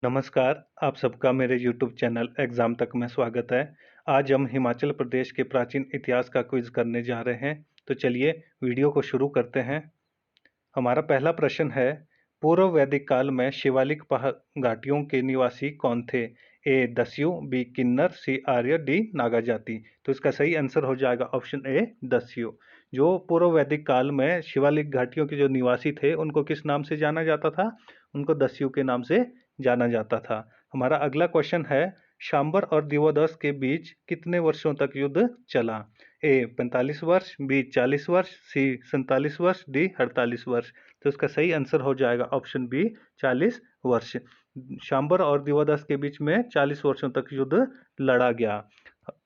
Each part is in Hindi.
नमस्कार, आप सबका मेरे यूट्यूब चैनल एग्ज़ाम तक में स्वागत है। आज हम हिमाचल प्रदेश के प्राचीन इतिहास का क्विज़ करने जा रहे हैं। तो चलिए वीडियो को शुरू करते हैं। हमारा पहला प्रश्न है, पूर्व वैदिक काल में शिवालिक घाटियों के निवासी कौन थे? ए दस्यु, बी किन्नर, सी आर्य, डी नागा जाति। तो इसका सही आंसर हो जाएगा ऑप्शन ए दस्यु। जो पूर्व वैदिक काल में शिवालिक घाटियों के जो निवासी थे उनको किस नाम से जाना जाता था? उनको दस्यु के नाम से जाना जाता था। हमारा अगला क्वेश्चन है, शांबर और दिवोदास के बीच कितने वर्षों तक युद्ध चला? ए 45 वर्ष, बी 40 वर्ष, सी 47 वर्ष, डी 48 वर्ष। तो इसका सही आंसर हो जाएगा ऑप्शन बी 40 वर्ष। शांबर और दिवोदास के बीच में 40 वर्षों तक युद्ध लड़ा गया।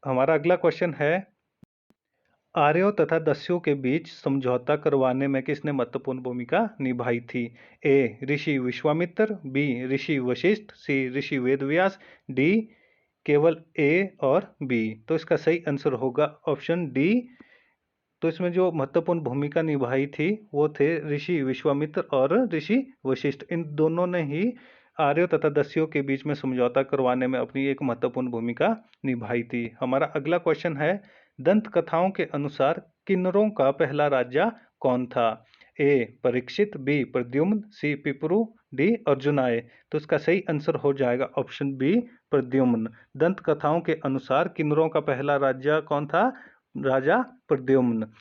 हमारा अगला क्वेश्चन है, आर्यों तथा दस्युओं के बीच समझौता करवाने में किसने महत्वपूर्ण भूमिका निभाई थी? ए ऋषि विश्वामित्र, बी ऋषि वशिष्ठ, सी ऋषि वेदव्यास, डी केवल ए और बी। तो इसका सही आंसर होगा ऑप्शन डी। तो इसमें जो महत्वपूर्ण भूमिका निभाई थी वो थे ऋषि विश्वामित्र और ऋषि वशिष्ठ। इन दोनों ने ही आर्यों तथा दस्युओं के बीच में समझौता करवाने में अपनी एक महत्वपूर्ण भूमिका निभाई थी। हमारा अगला क्वेश्चन है, दंत कथाओं के अनुसार किन्नरों का पहला राजा कौन था? ए परीक्षित, बी प्रद्युम्न, सी पिपरू, डी अर्जुनाय। तो इसका सही आंसर हो जाएगा ऑप्शन बी प्रद्युम्न। दंत कथाओं के अनुसार किन्नरों का पहला राजा कौन था? राजा प्रद्युम्न,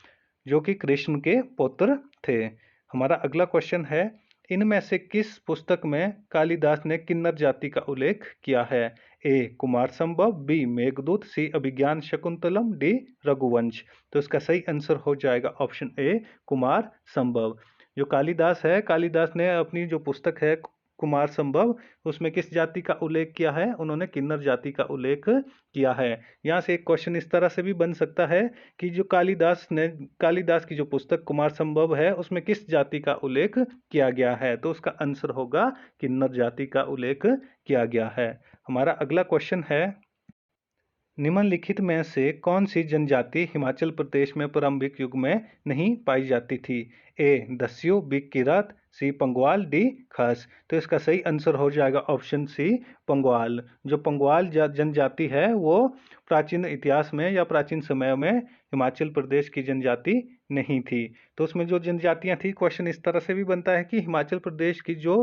जो कि कृष्ण के पुत्र थे। हमारा अगला क्वेश्चन है, इनमें से किस पुस्तक में कालिदास ने किन्नर जाति का उल्लेख किया है? ए कुमार संभव, बी मेघदूत, सी अभिज्ञान शकुंतलम, डी रघुवंश। तो इसका सही आंसर हो जाएगा ऑप्शन ए कुमार संभव। जो कालिदास है, कालिदास ने अपनी जो पुस्तक है कुमार संभव, उसमें किस जाति का उल्लेख किया है? उन्होंने किन्नर जाति का उल्लेख किया है। यहाँ से एक क्वेश्चन इस तरह से भी बन सकता है कि जो कालिदास की जो पुस्तक कुमार संभव है उसमें किस जाति का उल्लेख किया गया है? तो उसका आंसर होगा किन्नर जाति का उल्लेख किया गया है। हमारा अगला क्वेश्चन है, निम्नलिखित में से कौन सी जनजाति हिमाचल प्रदेश में प्रारंभिक युग में नहीं पाई जाती थी? ए दस्यु, बी किरात, सी पंगवाल, डी खास। तो इसका सही आंसर हो जाएगा ऑप्शन सी पंगवाल। जो पंगवाल जनजाति है वो प्राचीन इतिहास में या प्राचीन समय में हिमाचल प्रदेश की जनजाति नहीं थी। तो उसमें जो जनजातियां थी, क्वेश्चन इस तरह से भी बनता है कि हिमाचल प्रदेश की जो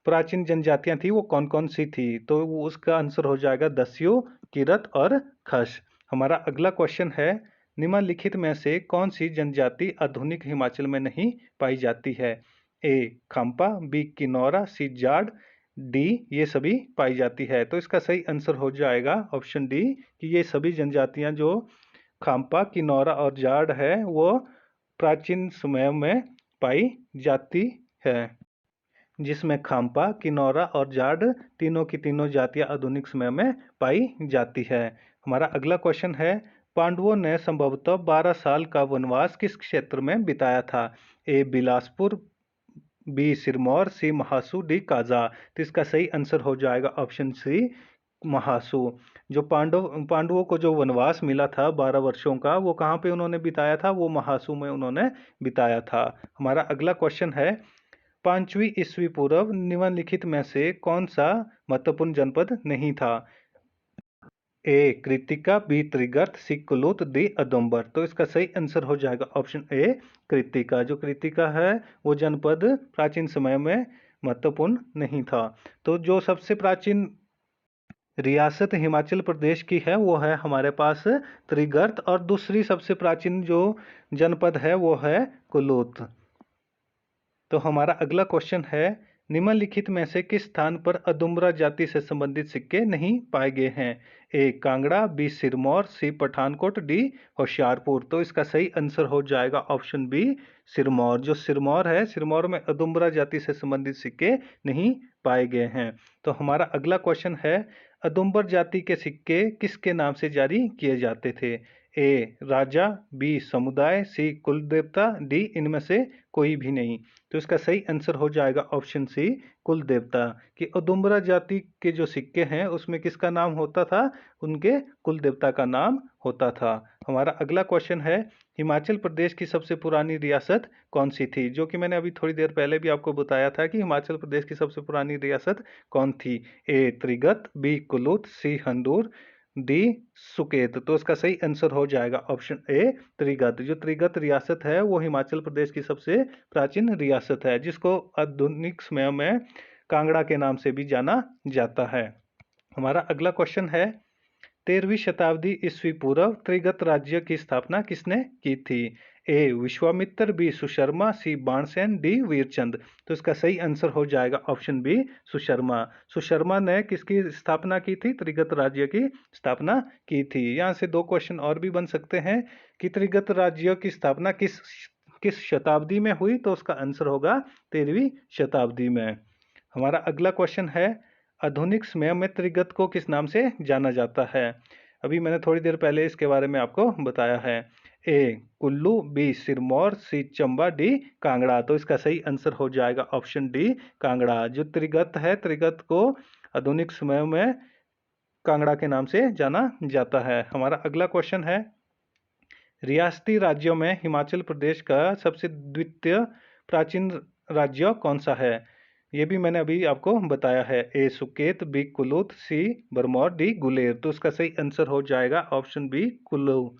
प्राचीन जनजातियां थी वो कौन कौन सी थी? तो उसका आंसर हो जाएगा दस्यु, किरत और खश। हमारा अगला क्वेश्चन है, निम्नलिखित में से कौन सी जनजाति आधुनिक हिमाचल में नहीं पाई जाती है? ए खाम्पा, बी किन्नौरा, सी जाट, डी ये सभी पाई जाती है। तो इसका सही आंसर हो जाएगा ऑप्शन डी कि ये सभी जनजातियां जो खाम्पा, किन्नौरा और जाट है वो प्राचीन समय में पाई जाती है, जिसमें खाम्पा, किन्नौरा और जाट तीनों की तीनों जातियां आधुनिक समय में पाई जाती है। हमारा अगला क्वेश्चन है, पांडवों ने संभवतः 12 साल का वनवास किस क्षेत्र में बिताया था? ए बिलासपुर, बी सिरमौर, सी महासू, डी काजा। तो इसका सही आंसर हो जाएगा ऑप्शन सी महासू। जो पांडवों को जो वनवास मिला था 12 वर्षों का, वो कहाँ पे उन्होंने बिताया था? वो महासू में उन्होंने बिताया था। हमारा अगला क्वेश्चन है, 5वीं ईस्वी पूर्व निम्नलिखित में से कौन सा महत्वपूर्ण जनपद नहीं था? ए कृतिका, बी त्रिगर्त, सी कुलूत, डी अदुम्बर। तो इसका सही आंसर हो जाएगा ऑप्शन ए कृतिका। जो कृतिका है वो जनपद प्राचीन समय में महत्वपूर्ण नहीं था। तो जो सबसे प्राचीन रियासत हिमाचल प्रदेश की है वो है हमारे पास त्रिगर्त, और दूसरी सबसे प्राचीन जो जनपद है वो है कुलूत। तो हमारा अगला क्वेश्चन है, निम्नलिखित में से किस स्थान पर अदुम्बरा जाति से संबंधित सिक्के नहीं पाए गए हैं? ए कांगड़ा, बी सिरमौर, सी पठानकोट, डी होशियारपुर। तो इसका सही आंसर हो जाएगा ऑप्शन बी सिरमौर। जो सिरमौर है, सिरमौर में अदुम्बरा जाति से संबंधित सिक्के नहीं पाए गए हैं। तो हमारा अगला क्वेश्चन है, अदुम्बर जाति के सिक्के किसके नाम से जारी किए जाते थे? ए राजा, बी समुदाय, सी कुल देवता, डी इनमें से कोई भी नहीं। तो इसका सही आंसर हो जाएगा ऑप्शन सी कुल देवता। कि उदुम्बरा जाति के जो सिक्के हैं उसमें किसका नाम होता था, उनके कुल देवता का नाम होता था। हमारा अगला क्वेश्चन है, हिमाचल प्रदेश की सबसे पुरानी रियासत कौन सी थी। जो कि मैंने अभी थोड़ी देर पहले भी आपको बताया था कि हिमाचल प्रदेश की सबसे पुरानी रियासत कौन थी। ए त्रिगत, बी कुलूत, सी हंदूर, डी सुकेत। तो इसका सही आंसर हो जाएगा ऑप्शन ए त्रिगत। जो त्रिगत रियासत है वो हिमाचल प्रदेश की सबसे प्राचीन रियासत है, जिसको आधुनिक समय में कांगड़ा के नाम से भी जाना जाता है। हमारा अगला क्वेश्चन है, 13वीं शताब्दी ईस्वी पूर्व त्रिगत राज्य की स्थापना किसने की थी। ए विश्वामित्र, बी सुशर्मा, सी बाणसेन, डी वीरचंद। तो इसका सही आंसर हो जाएगा ऑप्शन बी सुशर्मा। सुशर्मा ने किसकी स्थापना की थी, त्रिगत राज्य की स्थापना की थी। यहाँ से दो क्वेश्चन और भी बन सकते हैं कि त्रिगत राज्य की स्थापना किस किस शताब्दी में हुई। तो उसका आंसर होगा 13वीं शताब्दी में। हमारा अगला क्वेश्चन है, आधुनिक समय में त्रिगत को किस नाम से जाना जाता है। अभी मैंने थोड़ी देर पहले इसके बारे में आपको बताया है। ए कुल्लू, बी सिरमौर, सी चंबा, डी कांगड़ा। तो इसका सही आंसर हो जाएगा ऑप्शन डी कांगड़ा। जो त्रिगत है, त्रिगत को आधुनिक समय में कांगड़ा के नाम से जाना जाता है। हमारा अगला क्वेश्चन है, रियासती राज्यों में हिमाचल प्रदेश का सबसे द्वितीय प्राचीन राज्य कौन सा है। ये भी मैंने अभी आपको बताया है। ए सुकेत, बी कुलूत, सी भरमौर, डी गुलेर। तो इसका सही आंसर हो जाएगा ऑप्शन बी कुल्लू।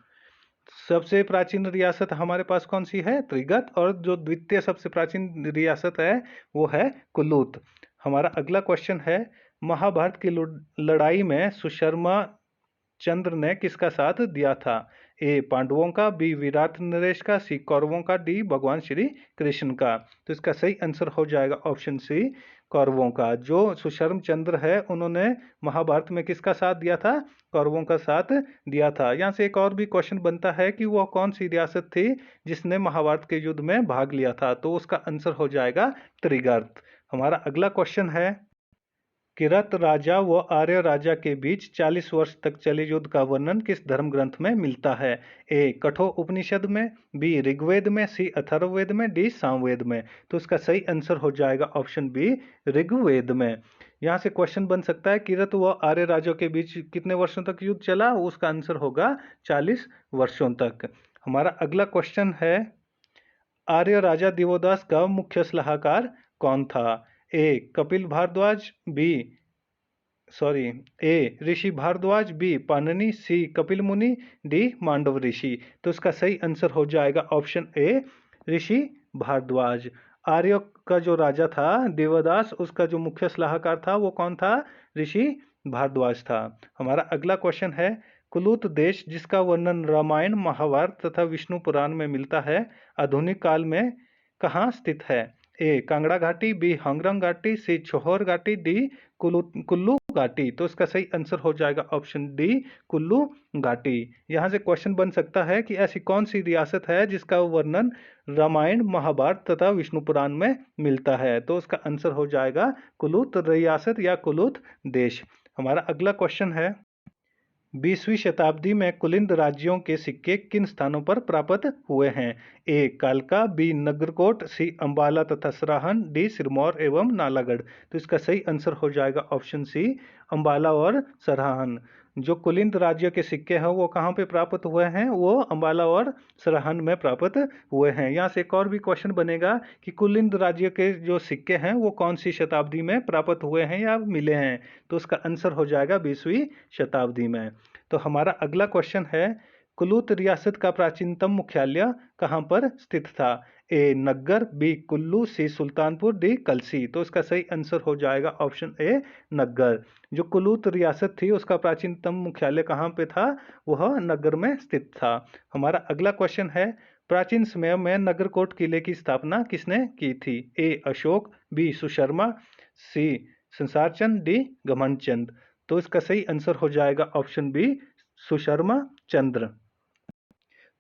सबसे प्राचीन रियासत हमारे पास कौन सी है, त्रिगत। और जो द्वितीय सबसे प्राचीन रियासत है वो है कुलूत। हमारा अगला क्वेश्चन है, महाभारत की लड़ाई में सुशर्मा चंद्र ने किसका साथ दिया था। ए पांडवों का, बी विराट नरेश का, सी कौरवों का, डी भगवान श्री कृष्ण का। तो इसका सही आंसर हो जाएगा ऑप्शन सी कौरवों का। जो सुशर्म चंद्र है उन्होंने महाभारत में किसका साथ दिया था, कौरवों का साथ दिया था। यहाँ से एक और भी क्वेश्चन बनता है कि वह कौन सी रियासत थी जिसने महाभारत के युद्ध में भाग लिया था। तो उसका आंसर हो जाएगा त्रिगर्त। हमारा अगला क्वेश्चन है, किरत राजा व आर्य राजा के बीच 40 वर्ष तक चले युद्ध का वर्णन किस धर्म ग्रंथ में मिलता है। ए कठोर उपनिषद में, बी ऋग्वेद में, सी अथर्ववेद में, डी सामवेद में। तो इसका सही आंसर हो जाएगा ऑप्शन बी ऋग्वेद में। यहाँ से क्वेश्चन बन सकता है, किरत व आर्य राजा के बीच कितने वर्षों तक युद्ध चला। उसका आंसर होगा 40 वर्षों तक। हमारा अगला क्वेश्चन है, आर्य राजा दिवोदास का मुख्य सलाहकार कौन था। ए कपिल भारद्वाज, बी ए ऋषि भारद्वाज, बी पाणिनि, सी कपिल मुनि, डी मांडव ऋषि। तो इसका सही आंसर हो जाएगा ऑप्शन ए ऋषि भारद्वाज। आर्य का जो राजा था देवदास, उसका जो मुख्य सलाहकार था वो कौन था, ऋषि भारद्वाज था। हमारा अगला क्वेश्चन है, कुलूत देश जिसका वर्णन रामायण, महाभारत तथा विष्णु पुराण में मिलता है, आधुनिक काल में कहाँ स्थित है। ए कांगड़ा घाटी, बी हांगरंग घाटी, सी छोहर घाटी, डी कुल्लू घाटी। तो इसका सही आंसर हो जाएगा ऑप्शन डी कुल्लू घाटी। यहाँ से क्वेश्चन बन सकता है कि ऐसी कौन सी रियासत है जिसका वर्णन रामायण, महाभारत तथा विष्णु पुराण में मिलता है। तो उसका आंसर हो जाएगा कुलूत रियासत या कुलूत देश। हमारा अगला क्वेश्चन है, 20वीं शताब्दी में कुलिंद राज्यों के सिक्के किन स्थानों पर प्राप्त हुए हैं। ए कालका, बी नगरकोट, सी अंबाला तथा सराहन, डी सिरमौर एवं नालागढ़। तो इसका सही आंसर हो जाएगा ऑप्शन सी अंबाला और सराहन। जो कुलिंद राज्य के सिक्के हैं वो कहाँ पे प्राप्त हुए हैं, वो अंबाला और सराहन में प्राप्त हुए हैं। यहाँ से एक और भी क्वेश्चन बनेगा कि कुलिंद राज्य के जो सिक्के हैं वो कौन सी शताब्दी में प्राप्त हुए हैं या मिले हैं। तो उसका आंसर हो जाएगा 20वीं शताब्दी में। तो हमारा अगला क्वेश्चन है, कुलूत रियासत का प्राचीनतम मुख्यालय कहाँ पर स्थित था। ए नग्गर, बी कुल्लू, सी सुल्तानपुर, डी कलसी। तो इसका सही आंसर हो जाएगा ऑप्शन ए नग्गर। जो कुलूत रियासत थी उसका प्राचीनतम मुख्यालय कहाँ पे था, वह नग्गर में स्थित था। हमारा अगला क्वेश्चन है, प्राचीन समय में नगरकोट किले की स्थापना किसने की थी। ए अशोक, बी सुशर्मा, सी संसारचंद, डी घमंडचंद। तो इसका सही आंसर हो जाएगा ऑप्शन बी सुशर्मा चंद्र।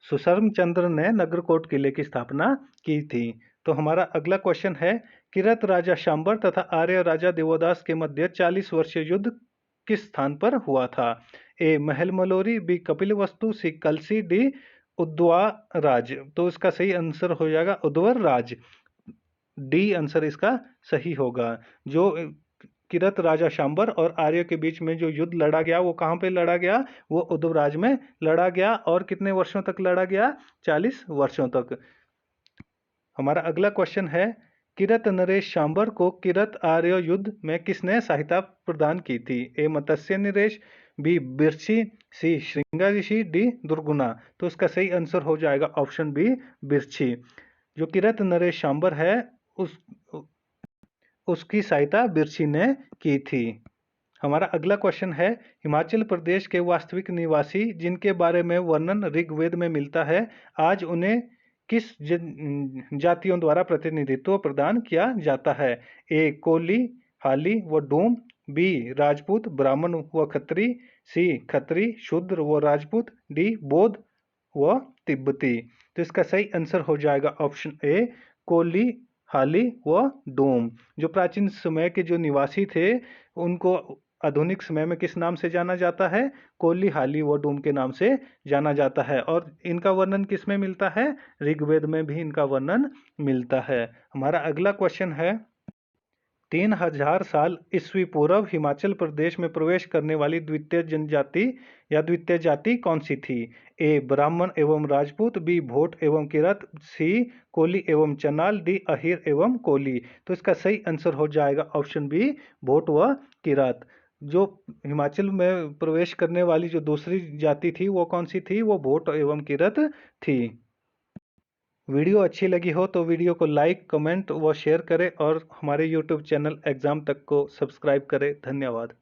सुशर्म चंद्र ने नगरकोट किले की स्थापना की थी। तो हमारा अगला क्वेश्चन है, किरत राजा शांबर तथा आर्य राजा देवोदास के मध्य 40 वर्षीय युद्ध किस स्थान पर हुआ था। ए महल मलोरी, बी कपिलवस्तु, सी कलसी, डी उद्वाराज। तो इसका सही आंसर हो जाएगा उद्वर राज। डी आंसर इसका सही होगा। जो किरत राजा शांबर और आर्य के बीच में जो युद्ध लड़ा गया वो कहाँ पे लड़ा गया? वो उद्वराज में लड़ा गया। और कितने वर्षों तक लड़ा गया? 40 वर्षों तक। हमारा अगला क्वेश्चन है, किरत नरेश शांबर को किरत आर्य युद्ध में किसने सहायता प्रदान की थी? ए मत्स्य नरेश, बी बिरछी, सी श्रृंगा ऋषि, डी दुर्गुना। तो इसका सही आंसर हो जाएगा ऑप्शन बी बिरछी। जो किरत नरेश शांबर है उसकी सहायता बिरछी ने की थी। हमारा अगला क्वेश्चन है, हिमाचल प्रदेश के वास्तविक निवासी जिनके बारे में वर्णन ऋग्वेद में मिलता है, आज उन्हें किस जातियों द्वारा प्रतिनिधित्व प्रदान किया जाता है? ए कोली, हाली व डूम, बी राजपूत, ब्राह्मण व खत्री, सी खत्री, शूद्र व राजपूत, डी बौद्ध व तिब्बती। तो इसका सही आंसर हो जाएगा ऑप्शन ए कोली, हाली व डोम। जो प्राचीन समय के जो निवासी थे उनको आधुनिक समय में किस नाम से जाना जाता है? कोली, हाली व डूम के नाम से जाना जाता है। और इनका वर्णन किस में मिलता है? ऋग्वेद में भी इनका वर्णन मिलता है। हमारा अगला क्वेश्चन है, 3000 साल ईस्वी पूर्व हिमाचल प्रदेश में प्रवेश करने वाली द्वितीय जनजाति या द्वितीय जाति कौन सी थी? ए ब्राह्मण एवं राजपूत, बी भोट एवं किरत, सी कोली एवं चनाल, डी अहिर एवं कोली। तो इसका सही आंसर हो जाएगा ऑप्शन बी भोट व किरत। जो हिमाचल में प्रवेश करने वाली जो दूसरी जाति थी वो कौन सी थी? वो भोट एवं किरत थी। वीडियो अच्छी लगी हो तो वीडियो को लाइक, कमेंट व शेयर करें और हमारे यूट्यूब चैनल एग्जाम तक को सब्सक्राइब करें। धन्यवाद।